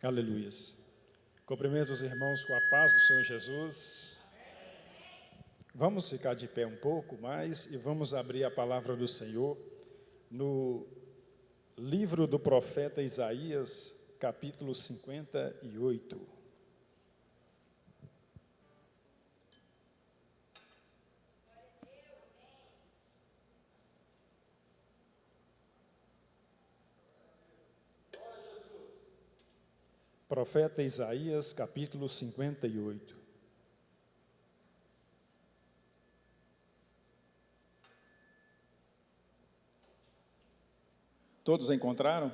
Aleluias. Cumprimento os irmãos com a paz do Senhor Jesus. Vamos ficar de pé um pouco mais e vamos abrir a palavra do Senhor no livro do profeta Isaías, capítulo 58. Profeta Isaías, capítulo 58. Todos encontraram?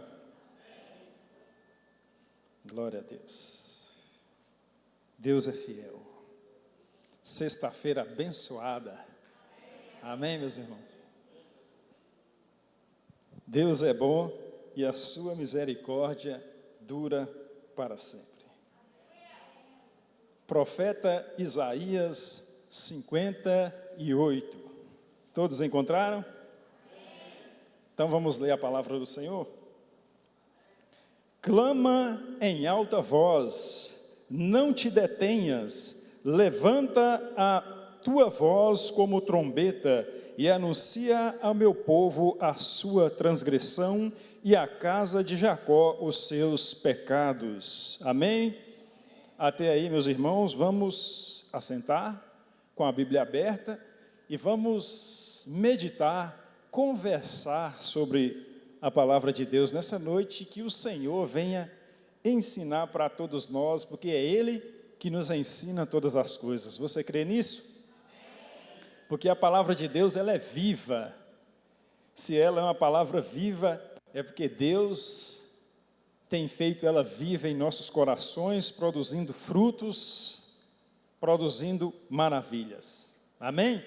Glória a Deus. Deus é fiel. Sexta-feira abençoada. Amém, meus irmãos? Deus é bom e a sua misericórdia dura para sempre. Profeta Isaías 58. Todos encontraram? Então vamos ler a palavra do Senhor. Clama em alta voz, não te detenhas, levanta a tua voz como trombeta e anuncia ao meu povo a sua transgressão e à casa de Jacó os seus pecados. Amém? Até aí, meus irmãos, vamos assentar com a Bíblia aberta e vamos meditar, conversar sobre a palavra de Deus nessa noite, que o Senhor venha ensinar para todos nós, porque é Ele que nos ensina todas as coisas. Você crê nisso? Porque a palavra de Deus, ela é viva. Se ela é uma palavra viva, é porque Deus tem feito ela viva em nossos corações, produzindo frutos, produzindo maravilhas. Amém?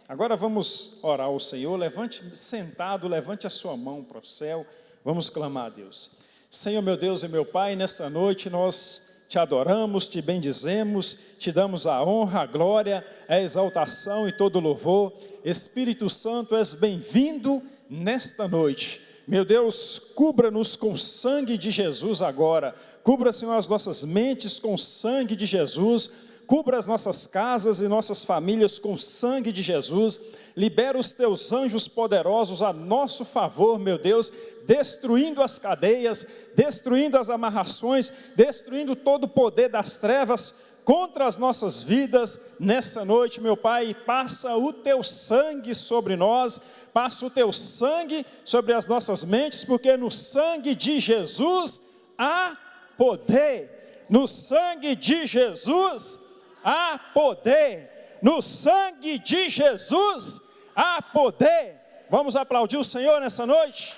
Agora vamos orar ao Senhor. Levante, sentado, levante a sua mão para o céu. Vamos clamar a Deus. Senhor, meu Deus e meu Pai, nessa noite nós te adoramos, te bendizemos, te damos a honra, a glória, a exaltação e todo o louvor. Espírito Santo, és bem-vindo nesta noite. Meu Deus, cubra-nos com o sangue de Jesus agora. Cubra, Senhor, as nossas mentes com o sangue de Jesus. Cubra as nossas casas e nossas famílias com o sangue de Jesus. Libera os teus anjos poderosos a nosso favor, meu Deus, destruindo as cadeias, destruindo as amarrações, destruindo todo o poder das trevas contra as nossas vidas nessa noite, meu Pai. Passa o teu sangue sobre nós, passa o teu sangue sobre as nossas mentes, porque no sangue de Jesus há poder. No sangue de Jesus há poder. No sangue de Jesus há poder. Vamos aplaudir o Senhor nessa noite?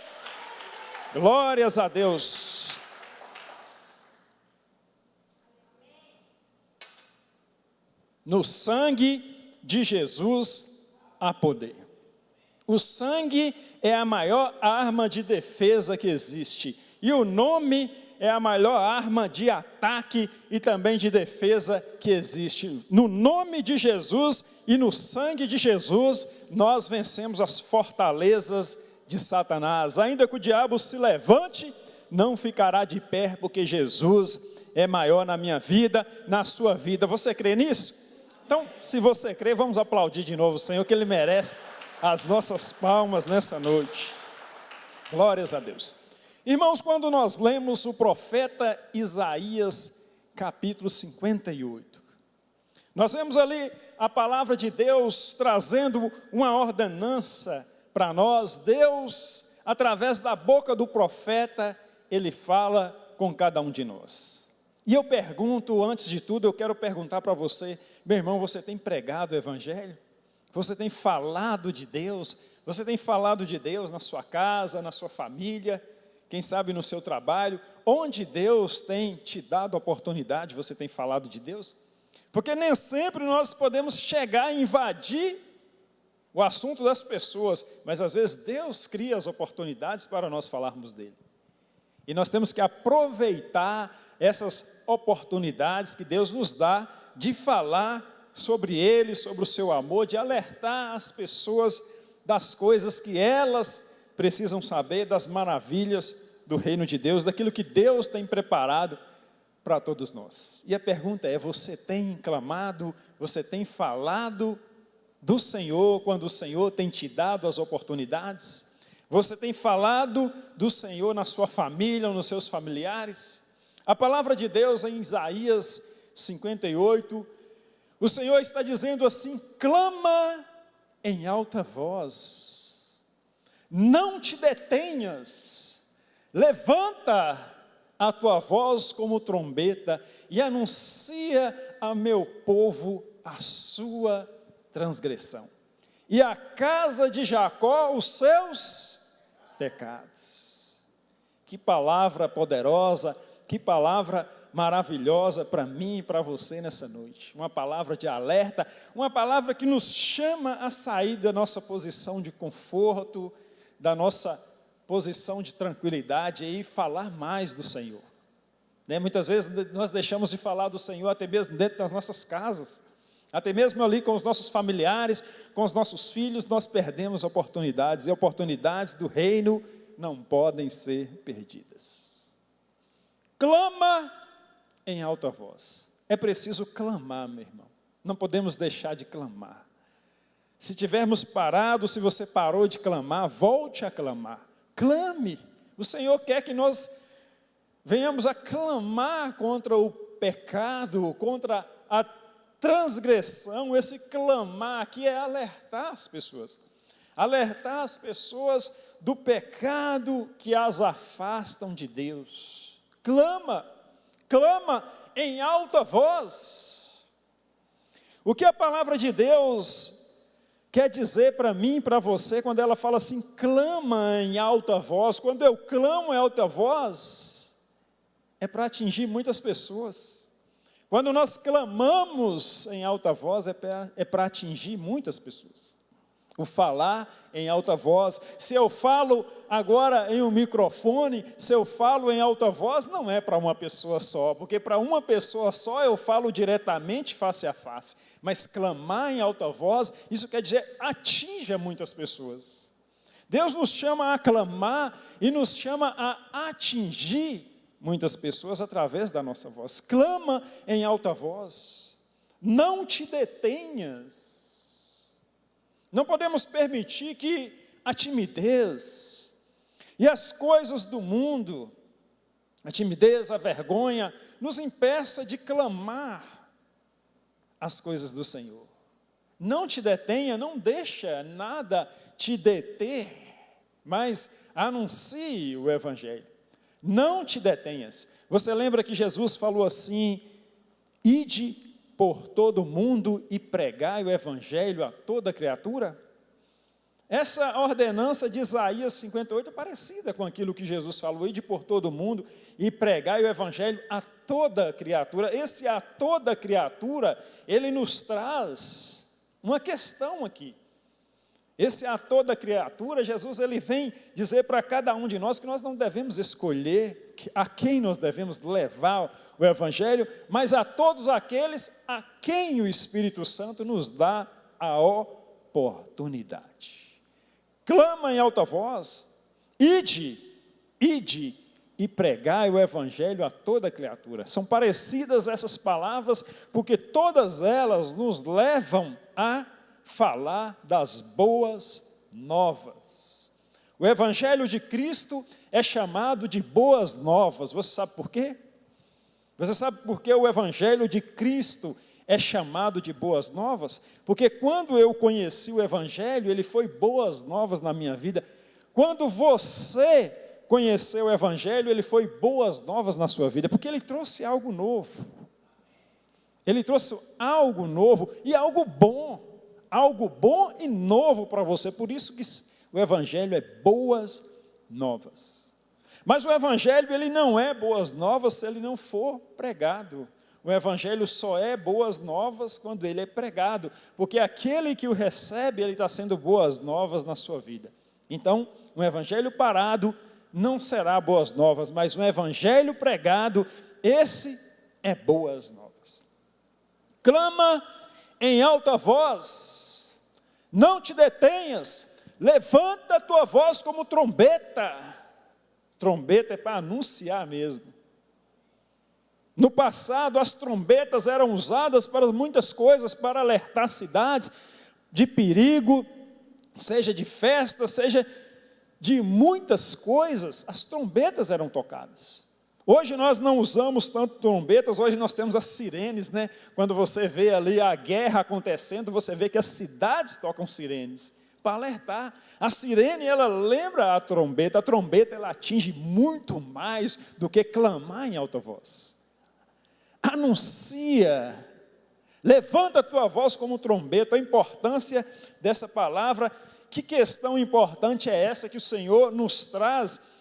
Glórias a Deus. No sangue de Jesus há poder. O sangue é a maior arma de defesa que existe. E o nome é a maior arma de ataque e também de defesa que existe. No nome de Jesus e no sangue de Jesus, nós vencemos as fortalezas de Satanás. Ainda que o diabo se levante, não ficará de pé, porque Jesus é maior na minha vida, na sua vida. Você crê nisso? Então, se você crê, vamos aplaudir de novo o Senhor, que Ele merece as nossas palmas nessa noite. Glórias a Deus. Irmãos, quando nós lemos o profeta Isaías, capítulo 58, nós vemos ali a palavra de Deus trazendo uma ordenança para nós. Deus, através da boca do profeta, Ele fala com cada um de nós. E eu pergunto, antes de tudo, eu quero perguntar para você, meu irmão, você tem pregado o Evangelho? Você tem falado de Deus? Você tem falado de Deus na sua casa, na sua família? Quem sabe no seu trabalho? Onde Deus tem te dado oportunidade, você tem falado de Deus? Porque nem sempre nós podemos chegar e invadir o assunto das pessoas, mas às vezes Deus cria as oportunidades para nós falarmos dele. E nós temos que aproveitar essas oportunidades que Deus nos dá de falar sobre Ele, sobre o seu amor, de alertar as pessoas das coisas que elas precisam saber, das maravilhas do reino de Deus, daquilo que Deus tem preparado para todos nós. E a pergunta é: você tem clamado, você tem falado do Senhor quando o Senhor tem te dado as oportunidades? Você tem falado do Senhor na sua família, nos seus familiares? A palavra de Deus em Isaías 58, o Senhor está dizendo assim: clama em alta voz, não te detenhas, levanta a tua voz como trombeta e anuncia a meu povo a sua transgressão, e a casa de Jacó os seus pecados. Que palavra poderosa, que palavra maravilhosa para mim e para você nessa noite. Uma palavra de alerta, uma palavra que nos chama a sair da nossa posição de conforto, da nossa posição de tranquilidade e falar mais do Senhor. Muitas vezes nós deixamos de falar do Senhor até mesmo dentro das nossas casas, até mesmo ali com os nossos familiares, com os nossos filhos, nós perdemos oportunidades, e oportunidades do reino não podem ser perdidas. Clama em alta voz. É preciso clamar, meu irmão. Não podemos deixar de clamar. Se tivermos parado, se você parou de clamar, volte a clamar. Clame. O Senhor quer que nós venhamos a clamar contra o pecado, contra a transgressão. Esse clamar aqui é alertar as pessoas. Alertar as pessoas do pecado que as afastam de Deus. Clama em alta voz. O que a palavra de Deus quer dizer para mim e para você quando ela fala assim, clama em alta voz? Quando eu clamo em alta voz, é para atingir muitas pessoas. Quando nós clamamos em alta voz, é para atingir muitas pessoas. O falar em alta voz, se eu falo agora em um microfone, se eu falo em alta voz, não é para uma pessoa só, porque para uma pessoa só eu falo diretamente, face a face, mas clamar em alta voz, isso quer dizer, atinja muitas pessoas. Deus nos chama a clamar e nos chama a atingir muitas pessoas através da nossa voz. Clama em alta voz, não te detenhas. Não podemos permitir que a timidez e as coisas do mundo, a timidez, a vergonha, nos impeça de clamar as coisas do Senhor. Não te detenha, não deixa nada te deter, mas anuncie o Evangelho. Não te detenhas. Você lembra que Jesus falou assim, ide por todo o mundo e pregai o Evangelho a toda criatura? Essa ordenança de Isaías 58 é parecida com aquilo que Jesus falou, ide por todo o mundo e pregai o Evangelho a toda criatura. Esse a toda criatura, ele nos traz uma questão aqui. Esse a toda criatura, Jesus ele vem dizer para cada um de nós que nós não devemos escolher a quem nós devemos levar o Evangelho, mas a todos aqueles a quem o Espírito Santo nos dá a oportunidade. Clama em alta voz, ide e pregai o Evangelho a toda criatura. São parecidas essas palavras, porque todas elas nos levam a falar das boas novas. O Evangelho de Cristo é chamado de boas novas. Você sabe por quê? Você sabe por que o Evangelho de Cristo é chamado de boas novas? Porque quando eu conheci o Evangelho, ele foi boas novas na minha vida. Quando você conheceu o Evangelho, ele foi boas novas na sua vida, porque ele trouxe algo novo. Ele trouxe algo novo e algo bom e novo para você. Por isso que o Evangelho é boas novas. Mas o Evangelho ele não é boas novas se ele não for pregado. O Evangelho só é boas novas quando ele é pregado, porque aquele que o recebe, ele está sendo boas novas na sua vida. Então, um Evangelho parado não será boas novas, mas um Evangelho pregado, esse é boas novas. Clama em alta voz, não te detenhas, levanta a tua voz como trombeta. Trombeta é para anunciar mesmo. No passado, as trombetas eram usadas para muitas coisas, para alertar cidades de perigo, seja de festa, seja de muitas coisas, as trombetas eram tocadas. Hoje nós não usamos tanto trombetas, hoje nós temos as sirenes, né? Quando você vê ali a guerra acontecendo, você vê que as cidades tocam sirenes, para alertar. A sirene, ela lembra a trombeta ela atinge muito mais do que clamar em alta voz. Anuncia, levanta a tua voz como trombeta. A importância dessa palavra, que questão importante é essa que o Senhor nos traz,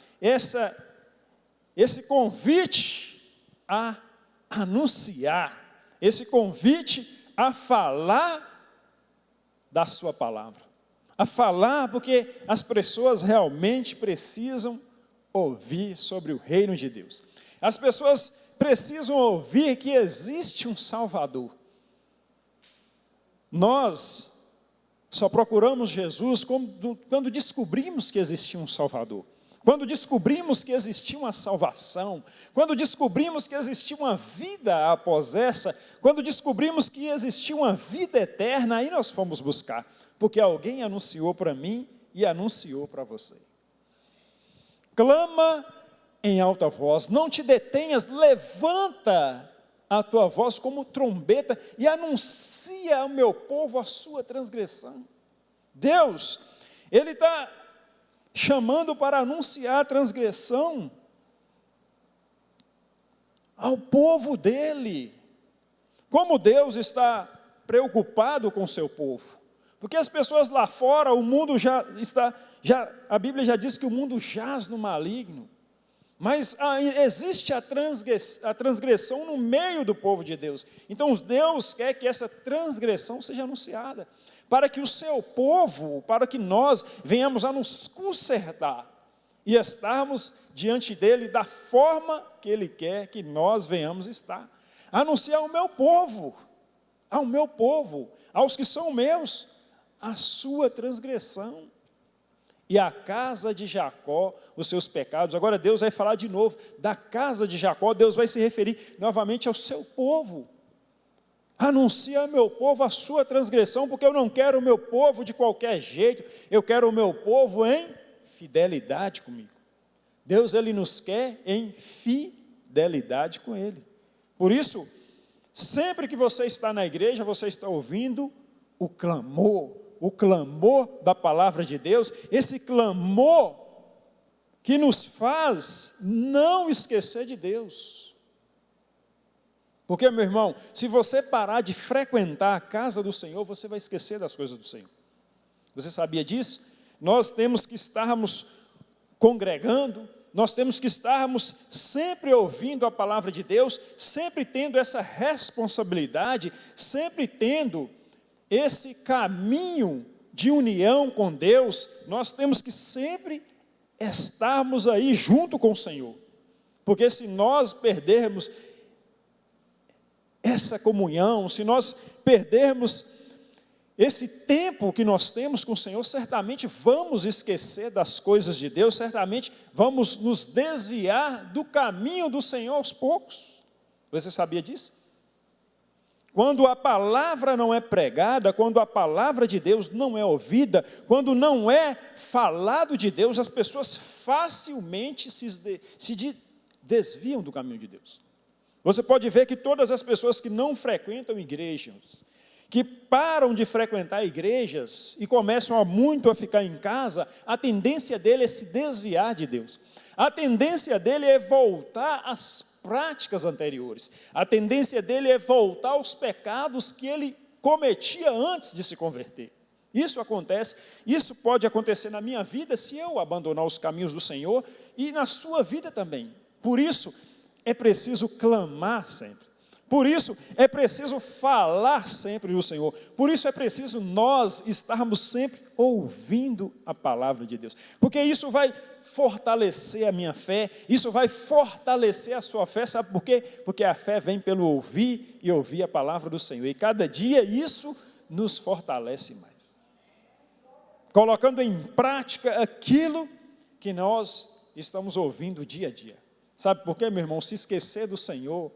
esse convite a anunciar, esse convite a falar da sua palavra, a falar porque as pessoas realmente precisam ouvir sobre o reino de Deus. As pessoas precisam ouvir que existe um Salvador. Nós só procuramos Jesus quando descobrimos que existia um Salvador, quando descobrimos que existia uma salvação, quando descobrimos que existia uma vida após essa, quando descobrimos que existia uma vida eterna, aí nós fomos buscar, porque alguém anunciou para mim e anunciou para você. Clama em alta voz, não te detenhas, levanta a tua voz como trombeta e anuncia ao meu povo a sua transgressão. Deus, Ele está chamando para anunciar a transgressão ao povo dEle. Como Deus está preocupado com o seu povo, porque as pessoas lá fora, o mundo a Bíblia já diz que o mundo jaz no maligno, mas existe a transgressão no meio do povo de Deus. Então Deus quer que essa transgressão seja anunciada, para que o seu povo, para que nós venhamos a nos consertar e estarmos diante dele da forma que ele quer que nós venhamos estar. Anunciar ao meu povo, aos que são meus, a sua transgressão. E a casa de Jacó, os seus pecados. Agora Deus vai falar de novo da casa de Jacó, Deus vai se referir novamente ao seu povo. Anuncia ao meu povo a sua transgressão, porque eu não quero o meu povo de qualquer jeito, eu quero o meu povo em fidelidade comigo. Deus, Ele nos quer em fidelidade com Ele. Por isso, sempre que você está na igreja, você está ouvindo o clamor da palavra de Deus, esse clamor que nos faz não esquecer de Deus. Porque, meu irmão, se você parar de frequentar a casa do Senhor, você vai esquecer das coisas do Senhor. Você sabia disso? Nós temos que estarmos congregando, nós temos que estarmos sempre ouvindo a palavra de Deus, sempre tendo essa responsabilidade, sempre tendo esse caminho de união com Deus. Nós temos que sempre estarmos aí junto com o Senhor, porque se nós perdermos essa comunhão, se nós perdermos esse tempo que nós temos com o Senhor, certamente vamos esquecer das coisas de Deus, certamente vamos nos desviar do caminho do Senhor aos poucos. Você sabia disso? Quando a palavra não é pregada, quando a palavra de Deus não é ouvida, quando não é falado de Deus, as pessoas facilmente se desviam do caminho de Deus. Você pode ver que todas as pessoas que não frequentam igrejas, que param de frequentar igrejas e começam a ficar em casa, a tendência dele é se desviar de Deus. A tendência dele é voltar às práticas anteriores. A tendência dele é voltar aos pecados que ele cometia antes de se converter. Isso acontece, isso pode acontecer na minha vida se eu abandonar os caminhos do Senhor e na sua vida também. Por isso, é preciso clamar sempre. Por isso, é preciso falar sempre do Senhor. Por isso, é preciso nós estarmos sempre ouvindo a palavra de Deus. Porque isso vai fortalecer a minha fé, isso vai fortalecer a sua fé. Sabe por quê? Porque a fé vem pelo ouvir e ouvir a palavra do Senhor. E cada dia isso nos fortalece mais. Colocando em prática aquilo que nós estamos ouvindo dia a dia. Sabe por quê, meu irmão? Se esquecer do Senhor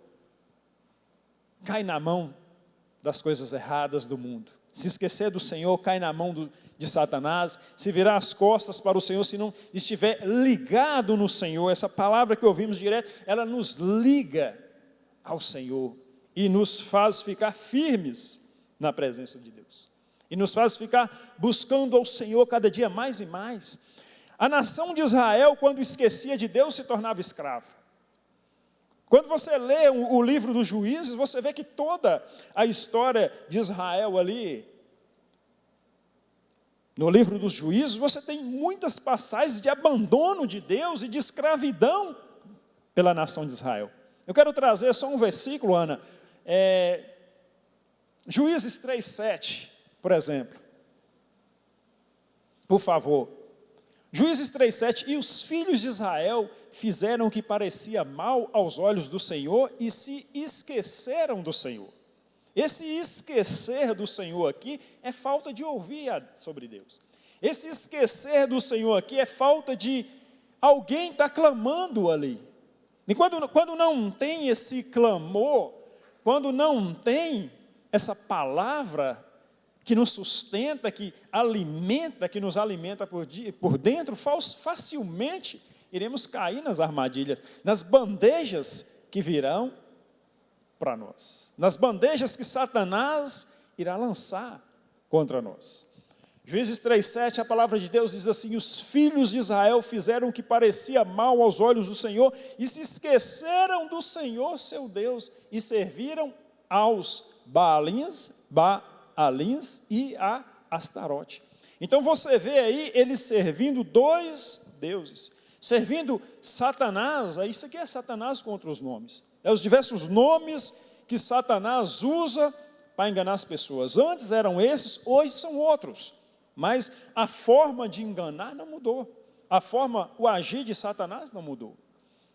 cai na mão das coisas erradas do mundo. Se esquecer do Senhor, cai na mão de Satanás. Se virar as costas para o Senhor, se não estiver ligado no Senhor, essa palavra que ouvimos direto, ela nos liga ao Senhor e nos faz ficar firmes na presença de Deus. E nos faz ficar buscando ao Senhor cada dia mais e mais. A nação de Israel, quando esquecia de Deus, se tornava escrava. Quando você lê o livro dos Juízes, você vê que toda a história de Israel ali, no livro dos Juízes, você tem muitas passagens de abandono de Deus e de escravidão pela nação de Israel. Eu quero trazer só um versículo, Ana, Juízes 3:7, por exemplo. Por favor. Juízes 3:7, e os filhos de Israel fizeram o que parecia mal aos olhos do Senhor e se esqueceram do Senhor. Esse esquecer do Senhor aqui é falta de ouvir sobre Deus. Esse esquecer do Senhor aqui é falta de alguém estar clamando ali. E quando não tem esse clamor, quando não tem essa palavra que nos sustenta, que nos alimenta por dentro, facilmente iremos cair nas armadilhas, nas bandejas que virão para nós, nas bandejas que Satanás irá lançar contra nós. Juízes 3:7, a palavra de Deus diz assim: os filhos de Israel fizeram o que parecia mal aos olhos do Senhor e se esqueceram do Senhor seu Deus e serviram aos Baalins e a Astarote. Então você vê aí eles servindo dois deuses, servindo Satanás. Isso aqui é Satanás com outros nomes, os diversos nomes que Satanás usa para enganar as pessoas. Antes eram esses, hoje são outros, mas a forma de enganar não mudou, o agir de Satanás não mudou.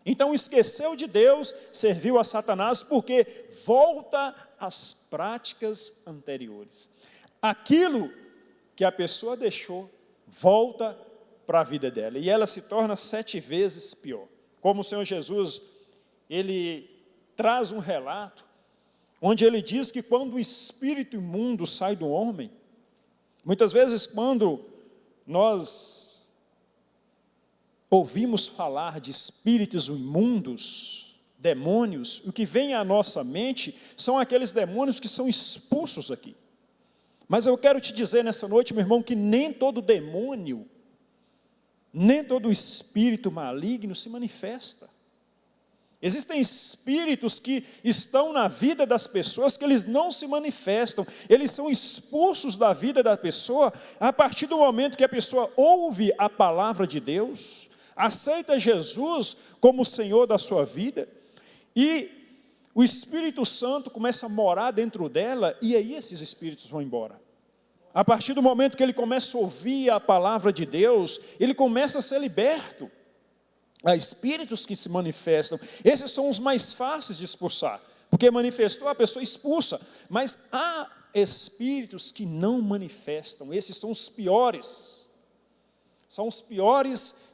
Então esqueceu de Deus, serviu a Satanás, porque volta às práticas anteriores. Aquilo que a pessoa deixou, volta para a vida dela, e ela se torna 7 vezes pior. Como o Senhor Jesus, ele traz um relato, onde ele diz que quando o espírito imundo sai do homem, muitas vezes quando nós ouvimos falar de espíritos imundos, demônios, o que vem à nossa mente são aqueles demônios que são expulsos aqui. Mas eu quero te dizer nessa noite, meu irmão, que nem todo demônio, nem todo espírito maligno se manifesta. Existem espíritos que estão na vida das pessoas que eles não se manifestam, eles são expulsos da vida da pessoa a partir do momento que a pessoa ouve a palavra de Deus, aceita Jesus como o Senhor da sua vida, e o Espírito Santo começa a morar dentro dela, e aí esses espíritos vão embora. A partir do momento que ele começa a ouvir a palavra de Deus, ele começa a ser liberto. Há espíritos que se manifestam, esses são os mais fáceis de expulsar, porque manifestou, a pessoa expulsa, mas há espíritos que não manifestam, esses são os piores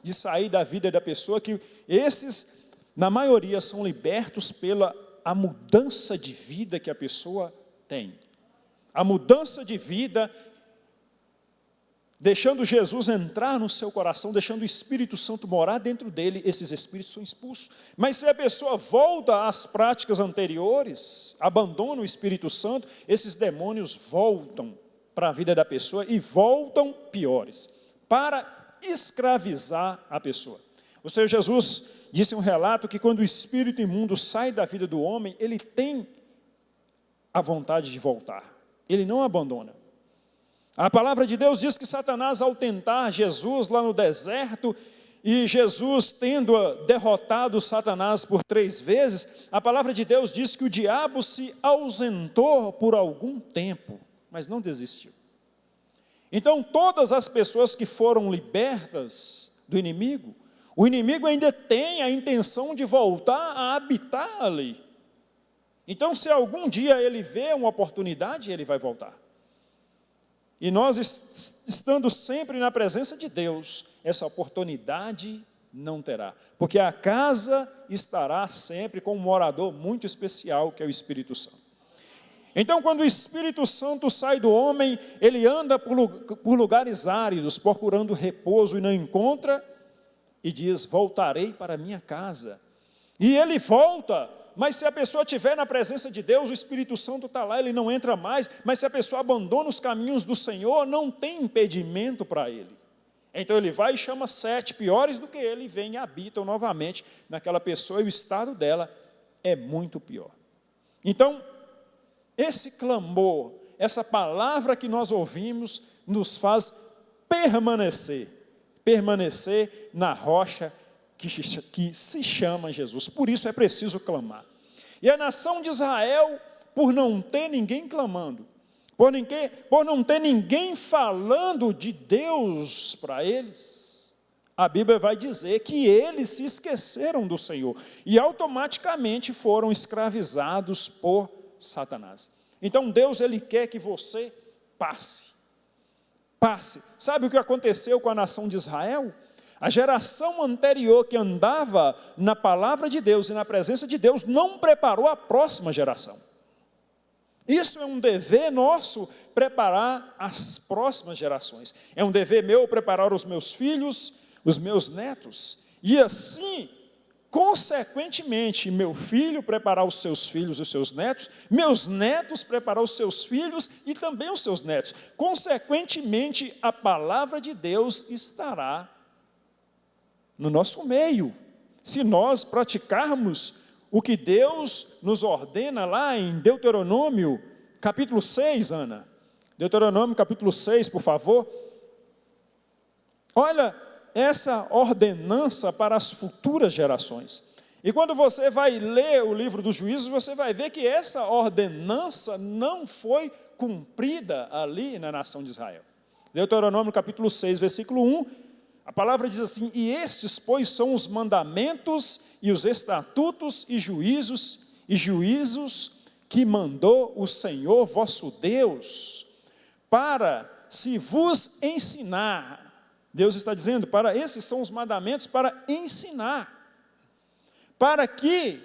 de sair da vida da pessoa, que esses, na maioria, são libertos pela a mudança de vida que a pessoa tem, a mudança de vida, deixando Jesus entrar no seu coração, deixando o Espírito Santo morar dentro dele, esses espíritos são expulsos. Mas se a pessoa volta às práticas anteriores, abandona o Espírito Santo, esses demônios voltam para a vida da pessoa e voltam piores, para escravizar a pessoa. O Senhor Jesus disse em um relato que quando o espírito imundo sai da vida do homem, ele tem a vontade de voltar, ele não abandona. A palavra de Deus diz que Satanás, ao tentar Jesus lá no deserto, e Jesus tendo derrotado Satanás por 3 vezes, a palavra de Deus diz que o diabo se ausentou por algum tempo, mas não desistiu. Então todas as pessoas que foram libertas do inimigo, o inimigo ainda tem a intenção de voltar a habitar ali. Então se algum dia ele vê uma oportunidade, ele vai voltar. E nós, estando sempre na presença de Deus, essa oportunidade não terá. Porque a casa estará sempre com um morador muito especial, que é o Espírito Santo. Então, quando o Espírito Santo sai do homem, ele anda por lugares áridos, procurando repouso e não encontra, e diz: voltarei para minha casa. E ele volta, mas se a pessoa estiver na presença de Deus, o Espírito Santo está lá, ele não entra mais. Mas se a pessoa abandona os caminhos do Senhor, não tem impedimento para ele. Então ele vai e chama 7 piores do que ele, e vem e habitam novamente naquela pessoa, e o estado dela é muito pior. Então, esse clamor, essa palavra que nós ouvimos, nos faz permanecer na rocha que se chama Jesus. Por isso é preciso clamar. E a nação de Israel, por não ter ninguém clamando, por não ter ninguém falando de Deus para eles, a Bíblia vai dizer que eles se esqueceram do Senhor e automaticamente foram escravizados por Satanás. Então Deus, ele quer que você passe. Sabe o que aconteceu com a nação de Israel? A geração anterior que andava na palavra de Deus e na presença de Deus não preparou a próxima geração. Isso é um dever nosso, preparar as próximas gerações. É um dever meu preparar os meus filhos, os meus netos. E assim, consequentemente, meu filho preparar os seus filhos e os seus netos, meus netos preparar os seus filhos e também os seus netos. Consequentemente, a palavra de Deus estará no nosso meio, se nós praticarmos o que Deus nos ordena lá em Deuteronômio, capítulo 6, Ana. Deuteronômio, capítulo 6, por favor. Olha essa ordenança para as futuras gerações. E quando você vai ler o livro dos Juízos, você vai ver que essa ordenança não foi cumprida ali na nação de Israel. Deuteronômio, capítulo 6, versículo 1, a palavra diz assim: e estes, pois, são os mandamentos e os estatutos e juízos que mandou o Senhor vosso Deus, para se vos ensinar. Deus está dizendo, esses são os mandamentos para ensinar, para que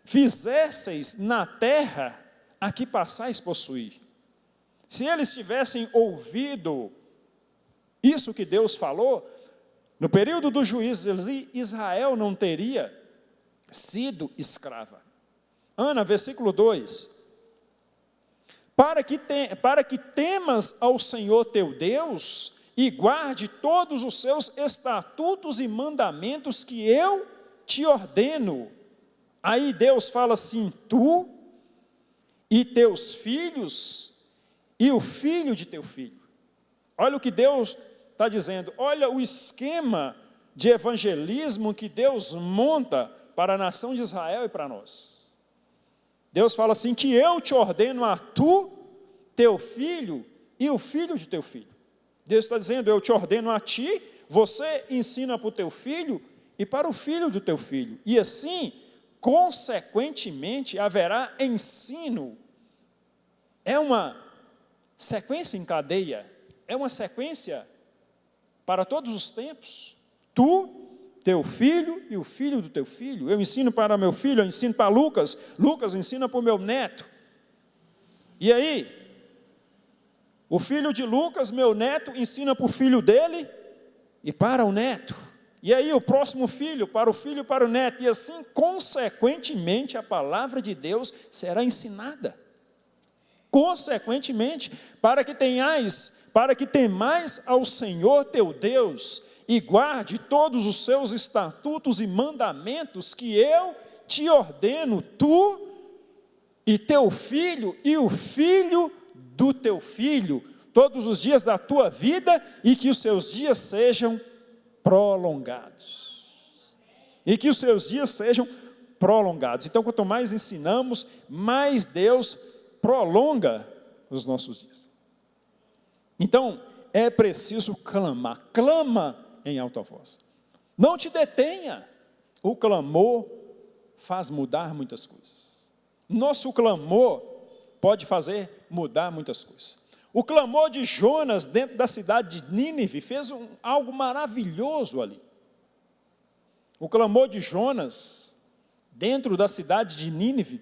fizesseis na terra a que passais possuir. Se eles tivessem ouvido isso que Deus falou, no período dos juízes, Israel não teria sido escrava. Ana, versículo 2. Para que temas ao Senhor teu Deus e guarde todos os seus estatutos e mandamentos que eu te ordeno. Aí Deus fala assim: tu e teus filhos e o filho de teu filho. Olha o que Deus está dizendo, olha o esquema de evangelismo que Deus monta para a nação de Israel e para nós. Deus fala assim, que eu te ordeno a tu, teu filho e o filho de teu filho. Deus está dizendo, eu te ordeno a ti, você ensina para o teu filho e para o filho do teu filho. E assim, consequentemente, haverá ensino. É uma sequência em cadeia, é uma sequência para todos os tempos. Tu, teu filho e o filho do teu filho. Eu ensino para meu filho, eu ensino para Lucas, Lucas ensina para o meu neto. E aí, o filho de Lucas, meu neto, ensina para o filho dele e para o neto. E aí o próximo filho, para o filho e para o neto. E assim, consequentemente, a palavra de Deus será ensinada. Consequentemente, para que temais ao Senhor teu Deus e guarde todos os seus estatutos e mandamentos que eu te ordeno, tu e teu filho e o filho do teu filho, todos os dias da tua vida, e que os seus dias sejam prolongados. E que os seus dias sejam prolongados. Então, quanto mais ensinamos, mais Deus prolonga os nossos dias. Então, é preciso clamar. Clama em alta voz. Não te detenha. O clamor faz mudar muitas coisas. Nosso clamor pode fazer mudar muitas coisas. O clamor de Jonas dentro da cidade de Nínive fez algo maravilhoso ali. O clamor de Jonas dentro da cidade de Nínive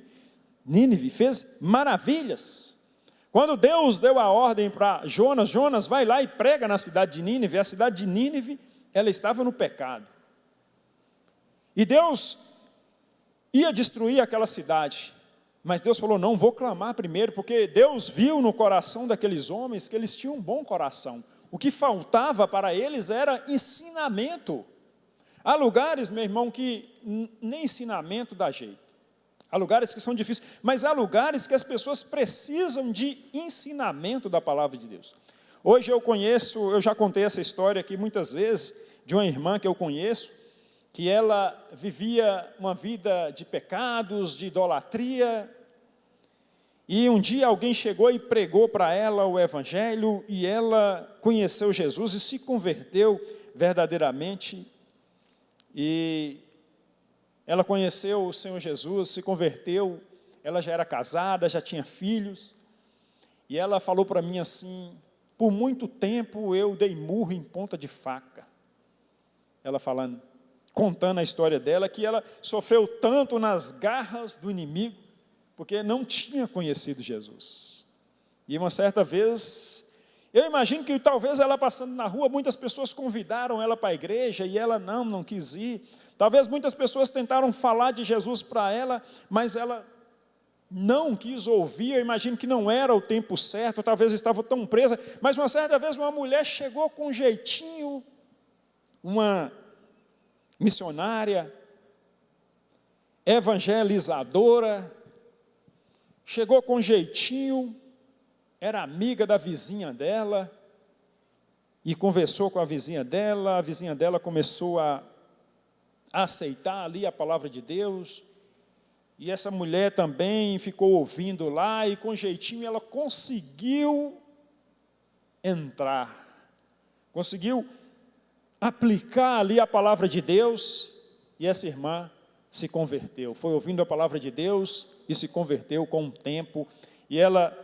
Nínive fez maravilhas. Quando Deus deu a ordem para Jonas, Jonas vai lá e prega na cidade de Nínive. A cidade de Nínive, ela estava no pecado. E Deus ia destruir aquela cidade. Mas Deus falou, não, vou clamar primeiro, porque Deus viu no coração daqueles homens que eles tinham um bom coração. O que faltava para eles era ensinamento. Há lugares, meu irmão, que nem ensinamento dá jeito. Há lugares que são difíceis, mas há lugares que as pessoas precisam de ensinamento da palavra de Deus. Hoje eu já contei essa história aqui muitas vezes, de uma irmã que eu conheço, que ela vivia uma vida de pecados, de idolatria, e um dia alguém chegou e pregou para ela o evangelho, e ela conheceu Jesus e se converteu verdadeiramente, e ela conheceu o Senhor Jesus, se converteu, ela já era casada, já tinha filhos, e ela falou para mim assim, por muito tempo eu dei murro em ponta de faca. Ela falando, contando a história dela, que ela sofreu tanto nas garras do inimigo, porque não tinha conhecido Jesus. E uma certa vez, eu imagino que talvez ela passando na rua, muitas pessoas convidaram ela para a igreja, e ela não quis ir. Talvez muitas pessoas tentaram falar de Jesus para ela, mas ela não quis ouvir. Eu imagino que não era o tempo certo, talvez estava tão presa. Mas uma certa vez uma mulher chegou com um jeitinho, uma missionária, evangelizadora, chegou com um jeitinho, era amiga da vizinha dela, e conversou com a vizinha dela começou a aceitar ali a palavra de Deus, e essa mulher também ficou ouvindo lá, e com jeitinho ela conseguiu entrar, conseguiu aplicar ali a palavra de Deus, e essa irmã se converteu, foi ouvindo a palavra de Deus, e se converteu com o tempo, e ela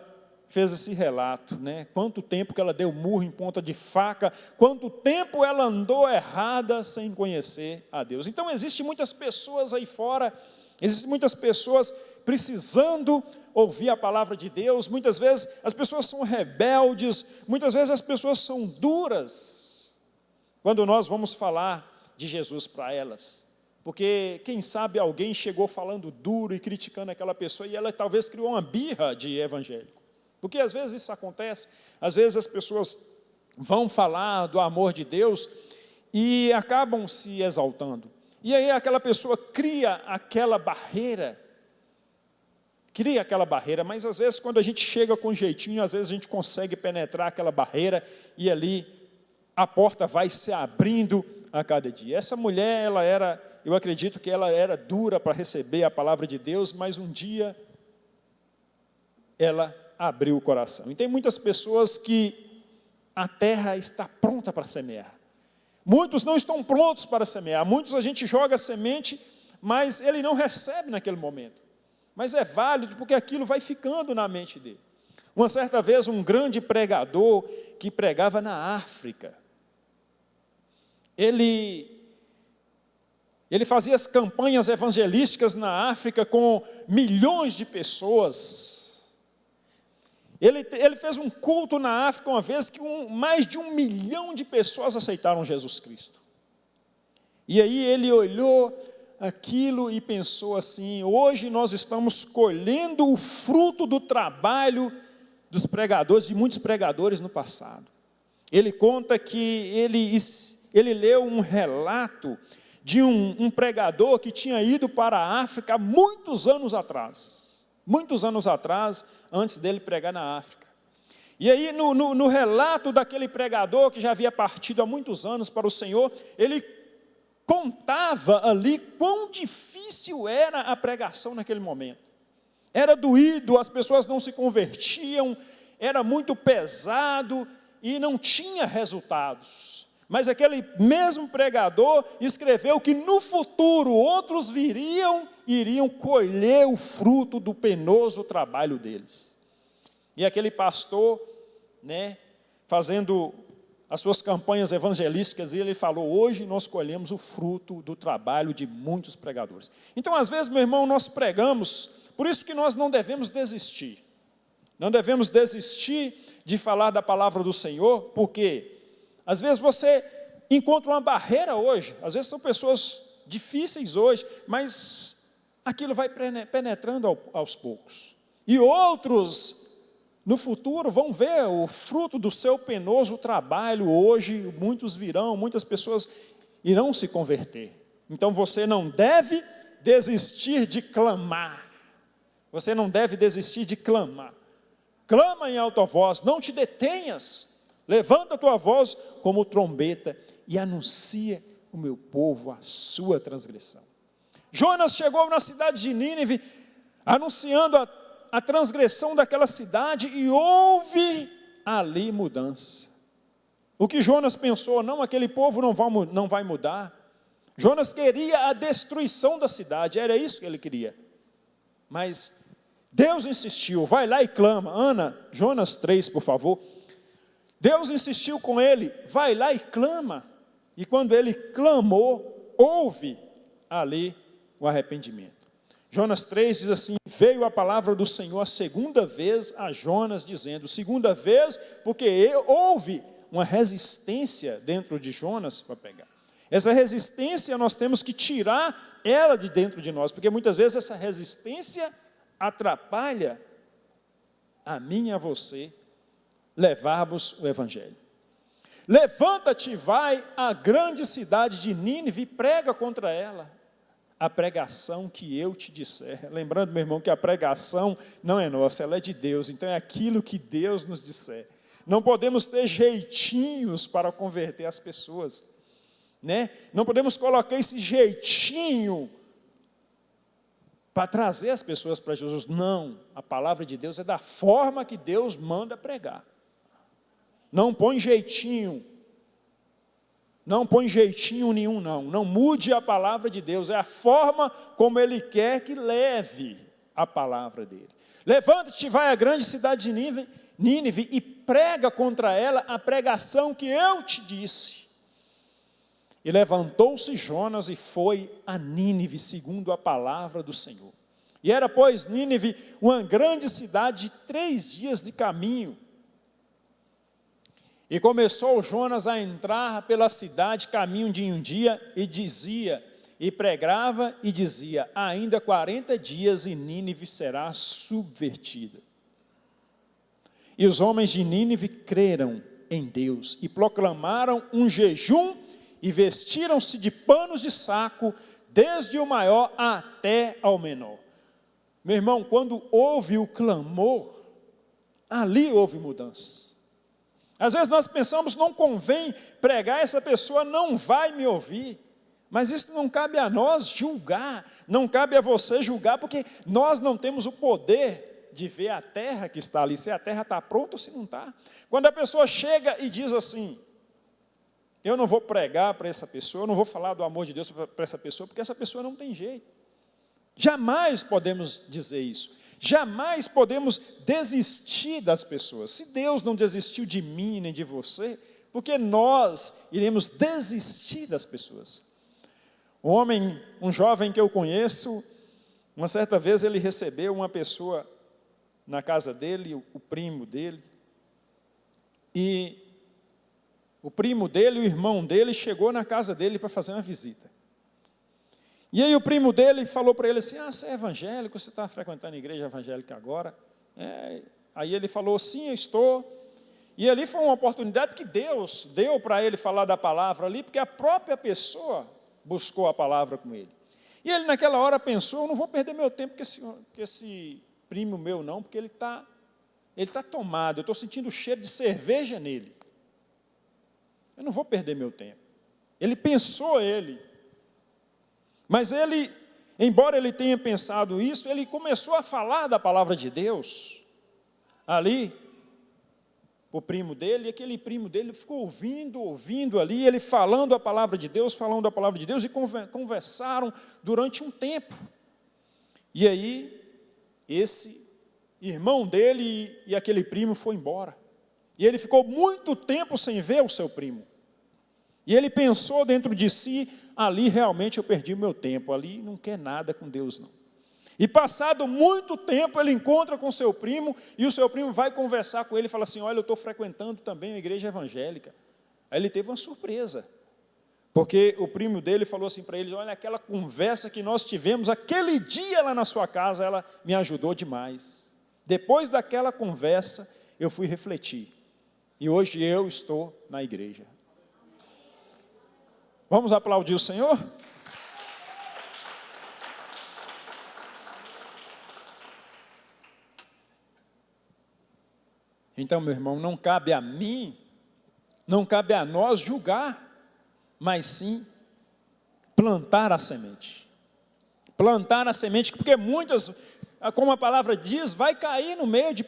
fez esse relato, né? Quanto tempo que ela deu murro em ponta de faca, quanto tempo ela andou errada sem conhecer a Deus. Então, existem muitas pessoas aí fora, existem muitas pessoas precisando ouvir a palavra de Deus. Muitas vezes as pessoas são rebeldes, muitas vezes as pessoas são duras, quando nós vamos falar de Jesus para elas. Porque, quem sabe, alguém chegou falando duro e criticando aquela pessoa, e ela talvez criou uma birra de evangélico. Porque às vezes isso acontece, às vezes as pessoas vão falar do amor de Deus e acabam se exaltando. E aí aquela pessoa cria aquela barreira, mas às vezes quando a gente chega com jeitinho, às vezes a gente consegue penetrar aquela barreira e ali a porta vai se abrindo a cada dia. Essa mulher, eu acredito que ela era dura para receber a palavra de Deus, mas um dia ela abriu o coração. E tem muitas pessoas que a terra está pronta para semear. Muitos não estão prontos para semear. Muitos a gente joga a semente, mas ele não recebe naquele momento. Mas é válido porque aquilo vai ficando na mente dele. Uma certa vez um grande pregador que pregava na África, ele fazia as campanhas evangelísticas na África com milhões de pessoas. Ele fez um culto na África uma vez que mais de 1 milhão de pessoas aceitaram Jesus Cristo. E aí ele olhou aquilo e pensou assim, hoje nós estamos colhendo o fruto do trabalho dos pregadores, de muitos pregadores no passado. Ele conta que ele leu um relato de um pregador que tinha ido para a África há muitos anos atrás, antes dele pregar na África. E aí no relato daquele pregador que já havia partido há muitos anos para o Senhor, ele contava ali quão difícil era a pregação naquele momento. Era doído, as pessoas não se convertiam, era muito pesado e não tinha resultados. Mas aquele mesmo pregador escreveu que no futuro outros iriam colher o fruto do penoso trabalho deles. E aquele pastor, fazendo as suas campanhas evangelísticas, e ele falou: hoje nós colhemos o fruto do trabalho de muitos pregadores. Então, às vezes, meu irmão, nós pregamos, por isso que nós não devemos desistir. Não devemos desistir de falar da palavra do Senhor, porque às vezes você encontra uma barreira hoje, às vezes são pessoas difíceis hoje, mas aquilo vai penetrando aos poucos. E outros, no futuro, vão ver o fruto do seu penoso trabalho hoje, muitos virão, muitas pessoas irão se converter. Então você não deve desistir de clamar. Você não deve desistir de clamar. Clama em alta voz, não te detenhas. Levanta a tua voz como trombeta e anuncia o meu povo a sua transgressão. Jonas chegou na cidade de Nínive, anunciando a transgressão daquela cidade, e houve ali mudança. O que Jonas pensou? Não, aquele povo não vai mudar. Jonas queria a destruição da cidade, era isso que ele queria. Mas Deus insistiu: vai lá e clama. Ana, Jonas 3, por favor. Deus insistiu com ele: vai lá e clama. E quando ele clamou, houve ali o arrependimento. Jonas 3 diz assim: veio a palavra do Senhor a segunda vez a Jonas, dizendo, segunda vez, porque houve uma resistência dentro de Jonas para pegar. Essa resistência nós temos que tirar ela de dentro de nós, porque muitas vezes essa resistência atrapalha a mim e a você levarmos o evangelho. Levanta-te, vai à grande cidade de Nínive e prega contra ela a pregação que eu te disser. Lembrando, meu irmão, que a pregação não é nossa, ela é de Deus, então é aquilo que Deus nos disser. Não podemos ter jeitinhos para converter as pessoas, né? Não podemos colocar esse jeitinho para trazer as pessoas para Jesus. Não, a palavra de Deus é da forma que Deus manda pregar. Não põe jeitinho. Não põe jeitinho nenhum, não. Não mude a palavra de Deus. É a forma como Ele quer que leve a palavra dEle. Levanta-te, vai à grande cidade de Nínive e prega contra ela a pregação que eu te disse. E levantou-se Jonas e foi a Nínive, segundo a palavra do Senhor. E era, pois, Nínive uma grande cidade de 3 dias de caminho. E começou Jonas a entrar pela cidade caminho de um dia e pregava e dizia: ainda 40 dias e Nínive será subvertida. E os homens de Nínive creram em Deus e proclamaram um jejum e vestiram-se de panos de saco, desde o maior até ao menor. Meu irmão, quando houve o clamor, ali houve mudanças. Às vezes nós pensamos: não convém pregar, essa pessoa não vai me ouvir. Mas isso não cabe a nós julgar, não cabe a você julgar, porque nós não temos o poder de ver a terra que está ali, se a terra está pronta ou se não está. Quando a pessoa chega e diz assim: eu não vou pregar para essa pessoa, eu não vou falar do amor de Deus para essa pessoa, porque essa pessoa não tem jeito. Jamais podemos dizer isso. Jamais podemos desistir das pessoas. Se Deus não desistiu de mim nem de você, porque nós iremos desistir das pessoas. Um jovem que eu conheço, uma certa vez ele recebeu uma pessoa na casa dele, o primo dele, e o primo dele, o irmão dele, chegou na casa dele para fazer uma visita. E aí o primo dele falou para ele assim: você é evangélico, você está frequentando a igreja evangélica agora? Aí ele falou: sim, eu estou. E ali foi uma oportunidade que Deus deu para ele falar da palavra ali, porque a própria pessoa buscou a palavra com ele. E ele naquela hora pensou: eu não vou perder meu tempo com esse primo meu não, porque ele tá tomado, eu estou sentindo o cheiro de cerveja nele. Eu não vou perder meu tempo. Ele pensou mas ele, embora ele tenha pensado isso, ele começou a falar da palavra de Deus ali, o primo dele, e aquele primo dele ficou ouvindo ali, ele falando a palavra de Deus, e conversaram durante um tempo. E aí, esse irmão dele e aquele primo foi embora. E ele ficou muito tempo sem ver o seu primo. E ele pensou dentro de si, ali realmente eu perdi o meu tempo, ali não quer nada com Deus não. E passado muito tempo ele encontra com seu primo, e o seu primo vai conversar com ele e fala assim, olha, eu estou frequentando também a igreja evangélica. Aí ele teve uma surpresa, porque o primo dele falou assim para ele, olha, aquela conversa que nós tivemos aquele dia lá na sua casa, ela me ajudou demais. Depois daquela conversa, eu fui refletir, e hoje eu estou na igreja. Vamos aplaudir o Senhor? Então, meu irmão, não cabe a mim, não cabe a nós julgar, mas sim plantar a semente. Plantar a semente, porque muitas, como a palavra diz, vai cair no meio de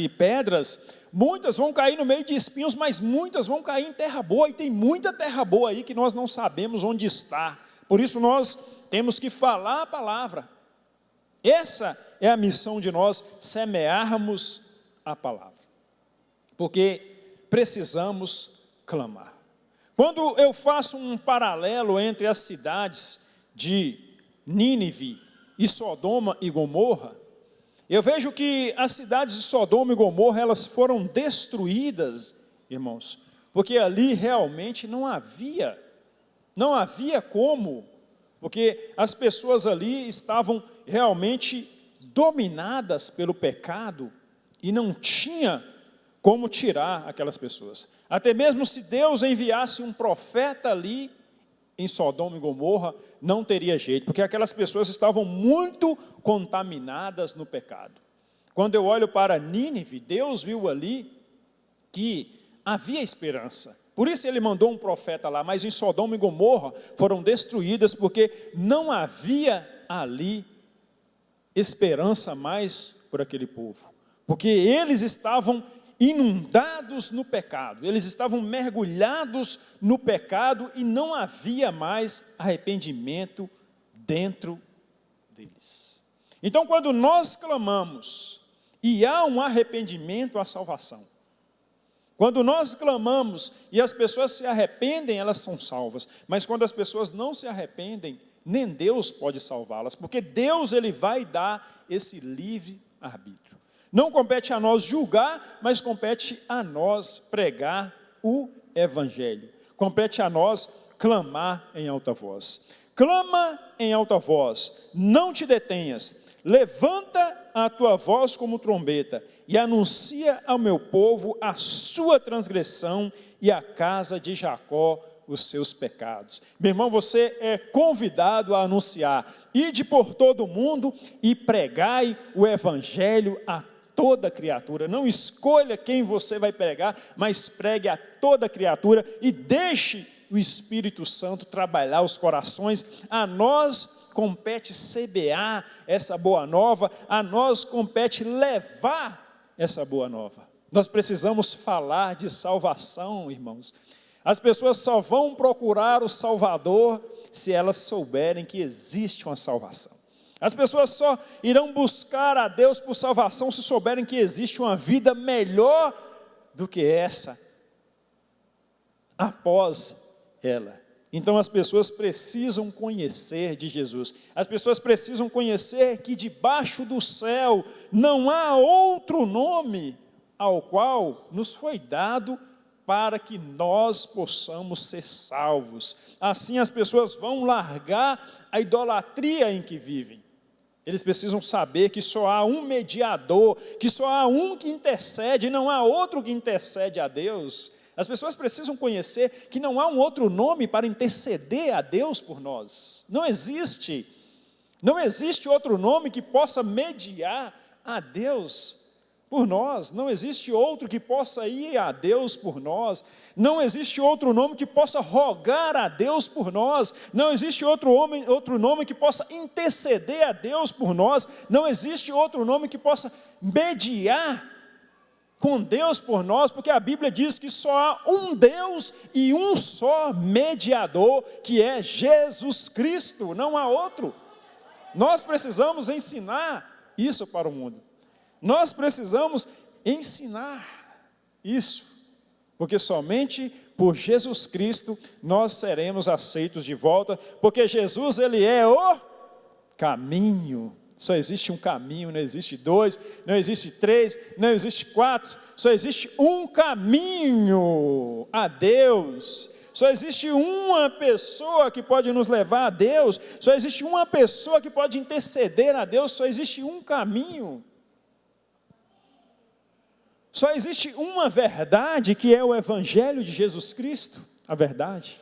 pedras, muitas vão cair no meio de espinhos, mas muitas vão cair em terra boa, e tem muita terra boa aí que nós não sabemos onde está. Por isso nós temos que falar a palavra. Essa é a missão de nós, semearmos a palavra. Porque precisamos clamar. Quando eu faço um paralelo entre as cidades de Nínive e Sodoma e Gomorra, eu vejo que as cidades de Sodoma e Gomorra, elas foram destruídas, irmãos, porque ali realmente não havia como, porque as pessoas ali estavam realmente dominadas pelo pecado e não tinha como tirar aquelas pessoas. Até mesmo se Deus enviasse um profeta ali em Sodoma e Gomorra, não teria jeito, porque aquelas pessoas estavam muito contaminadas no pecado. Quando eu olho para Nínive, Deus viu ali que havia esperança. Por isso ele mandou um profeta lá, mas em Sodoma e Gomorra foram destruídas, porque não havia ali esperança mais por aquele povo. Porque eles estavam inundados no pecado, eles estavam mergulhados no pecado e não havia mais arrependimento dentro deles. Então, quando nós clamamos e há um arrependimento, há salvação. Quando nós clamamos e as pessoas se arrependem, elas são salvas. Mas quando as pessoas não se arrependem, nem Deus pode salvá-las, porque Deus ele vai dar esse livre arbítrio. Não compete a nós julgar, mas compete a nós pregar o Evangelho. Compete a nós clamar em alta voz. Clama em alta voz, não te detenhas. Levanta a tua voz como trombeta e anuncia ao meu povo a sua transgressão e à casa de Jacó os seus pecados. Meu irmão, você é convidado a anunciar. Ide por todo o mundo e pregai o Evangelho a toda criatura. Não escolha quem você vai pregar, mas pregue a toda criatura e deixe o Espírito Santo trabalhar os corações. A nós compete semear essa boa nova, a nós compete levar essa boa nova. Nós precisamos falar de salvação, irmãos. As pessoas só vão procurar o Salvador se elas souberem que existe uma salvação. As pessoas só irão buscar a Deus por salvação se souberem que existe uma vida melhor do que essa, após ela. Então as pessoas precisam conhecer de Jesus. As pessoas precisam conhecer que debaixo do céu não há outro nome ao qual nos foi dado para que nós possamos ser salvos. Assim as pessoas vão largar a idolatria em que vivem. Eles precisam saber que só há um mediador, que só há um que intercede, não há outro que intercede a Deus. As pessoas precisam conhecer que não há um outro nome para interceder a Deus por nós. Não existe. Não existe outro nome que possa mediar a Deus por nós. Não existe outro que possa ir a Deus por nós. Não existe outro nome que possa rogar a Deus por nós. Não existe outro nome que possa interceder a Deus por nós. Não existe outro nome que possa mediar com Deus por nós, porque a Bíblia diz que só há um Deus e um só mediador, que é Jesus Cristo, não há outro. Nós precisamos ensinar isso para o mundo. Nós precisamos ensinar isso, porque somente por Jesus Cristo nós seremos aceitos de volta, porque Jesus, Ele é o caminho. Só existe um caminho, não existe dois, não existe três, não existe quatro, só existe um caminho a Deus. Só existe uma pessoa que pode nos levar a Deus, só existe uma pessoa que pode interceder a Deus, só existe um caminho. Só existe uma verdade, que é o Evangelho de Jesus Cristo, a verdade.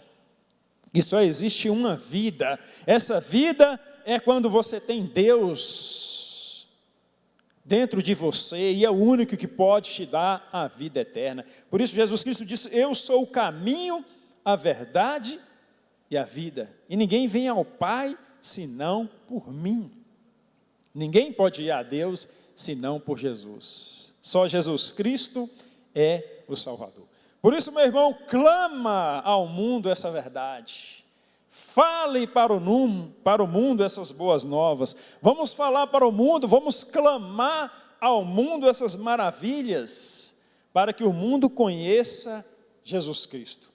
E só existe uma vida. Essa vida é quando você tem Deus dentro de você, e é o único que pode te dar a vida eterna. Por isso Jesus Cristo disse: eu sou o caminho, a verdade e a vida. E ninguém vem ao Pai senão por mim. Ninguém pode ir a Deus senão por Jesus. Só Jesus Cristo é o Salvador. Por isso, meu irmão, clama ao mundo essa verdade. Fale para o mundo essas boas novas. Vamos falar para o mundo, vamos clamar ao mundo essas maravilhas, para que o mundo conheça Jesus Cristo.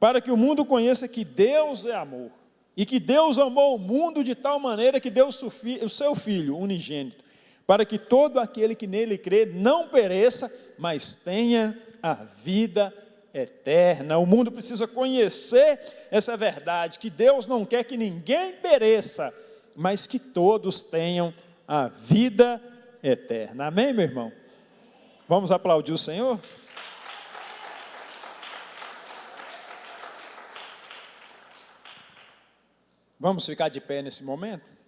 Para que o mundo conheça que Deus é amor. E que Deus amou o mundo de tal maneira que deu o seu Filho unigênito, para que todo aquele que nele crê não pereça, mas tenha a vida eterna. O mundo precisa conhecer essa verdade, que Deus não quer que ninguém pereça, mas que todos tenham a vida eterna. Amém, meu irmão? Vamos aplaudir o Senhor? Vamos ficar de pé nesse momento?